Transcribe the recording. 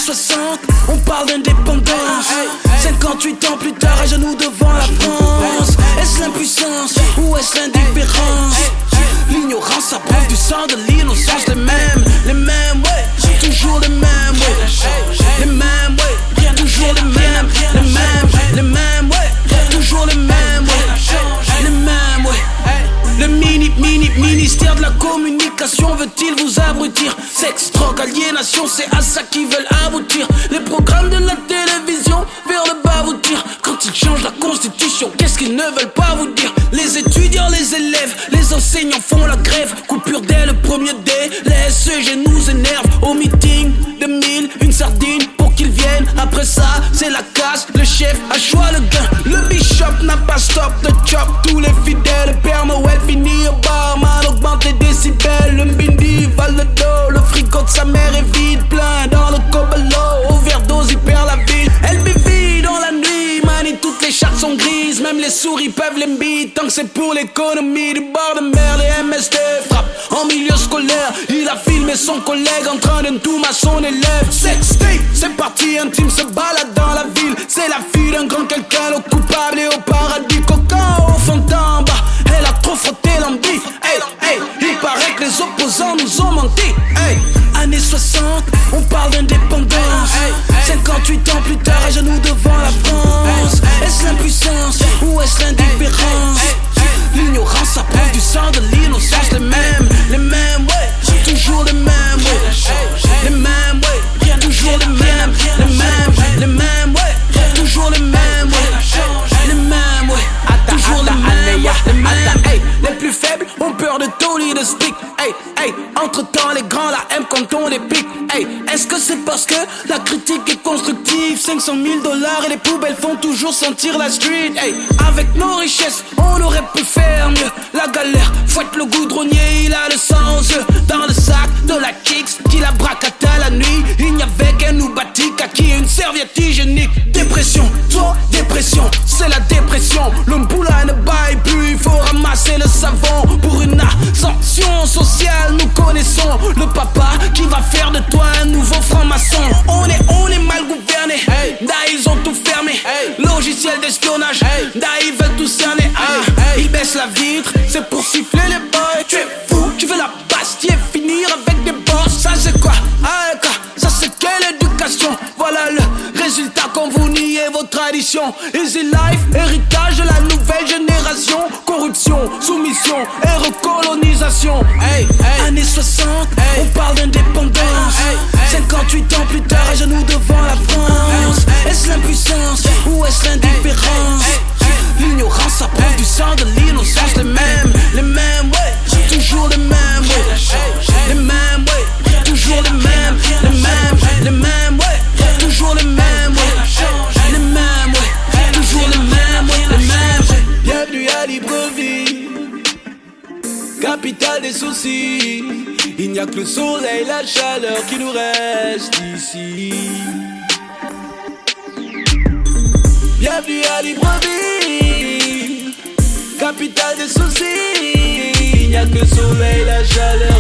60, on parle d'indépendance. 58 ans plus tard, à genoux devant la France. Est-ce l'impuissance ou est-ce l'indifférence? L'ignorance apprend du sang de l'innocence. Les mêmes, ouais, toujours les mêmes, ouais. Les mêmes, ouais, toujours les mêmes. Les mêmes, ouais, toujours les mêmes, ouais. Les mêmes, ouais. Le ministère de la communication veut-il vous abrutir? Sexe, drogue, aliénation, c'est à ça qu'ils veulent aboutir. Les programmes de la télévision vers le bas vous tirent. Quand ils changent la constitution, qu'est-ce qu'ils ne veulent pas vous dire? Les étudiants, les élèves, les enseignants font la grève. Coupure dès le premier délai, SEG nous énerve. Au meeting de 1000, une sardine pour qu'ils viennent. Après ça, c'est la casse, le chef a choix le gain. Le bishop n'a pas stop de chop. Tous les fidèles, le Père Noël finit au barman, augmente les décibels. Le mbindi vale le dos, le frigo de sa mère est vide, plein dans le cobolo. Overdose, il perd la ville. Elle vit dans la nuit, manie, toutes les chartes sont grises. Même les souris peuvent les mbits, tant que c'est pour l'économie. Du bord de mer, les MST frappent en milieu scolaire. Il a filmé son collègue en train de tout à son élève. Sextape, c'est parti, intime se balade dans la ville. C'est la fille d'un grand quelqu'un, le coupable et au paradis. Coco au fond d'en bas, elle a trop frotté l'ambi. Il paraît que les opposants nous ont menti. Années 60, on parle d'indépendance. 58 ans plus tard, à genoux devant la France. Est-ce l'impuissance ou est-ce l'indifférence? L'ignorance apprend du sang de l'innocence. Les mêmes, ouais, toujours les mêmes, ouais. Les mêmes, ouais, toujours les mêmes. Les mêmes, ouais, toujours les mêmes, ouais. Les mêmes, ouais, toujours les mêmes, ouais. Les plus faibles ont peur de Tony de speak. Entre temps les grands la aiment quand on les pique. Est-ce que c'est parce que la critique est constructive? 500 000 $ et les poubelles font toujours sentir la street. Avec nos richesses on aurait pu faire mieux. La galère fouette le goudronnier, il a le sang aux yeux. Dans le sac de la kicks qui la braque à la nuit. Il n'y avait qu'un noubatique à qui une serviette hygiénique. Dépression, toi dépression, c'est la dépression. Le mpoula ne baille plus, il faut ramasser le savon. Pour une ascension sociale, nous connaissons le papa qui va faire de toi un nouveau franc-maçon. On est mal gouverné, da ils ont tout fermé. Logiciel d'espionnage, da ils veulent tout cerner. Ils baissent la vitre, c'est pour siffler les boys. Tu es fou, tu veux la pastille et finir avec des boss. Ça c'est quoi? Ça c'est quelle éducation? Voilà le résultat quand vous niez vos traditions. Easy life, héritage de la nouvelle génération. Corruption, soumission et recolonisation. Années 60, on parle d'indépendance. 58 ans plus tard, à genoux devant la France. Est-ce l'impuissance ou est-ce l'indifférence? L'ignorance apprend du sang de l'innocence. Les mêmes, ouais, toujours les mêmes, ouais. Les mêmes, ouais, toujours les mêmes. Les mêmes, ouais, toujours les mêmes, ouais. Les mêmes, ouais, toujours les mêmes, ouais. Les mêmes. Bienvenue à Libreville, capitale des soucis. Il n'y a que le soleil, la chaleur qui nous reste ici. Bienvenue à Libreville, capitale des soucis. Il n'y a que le soleil, la chaleur.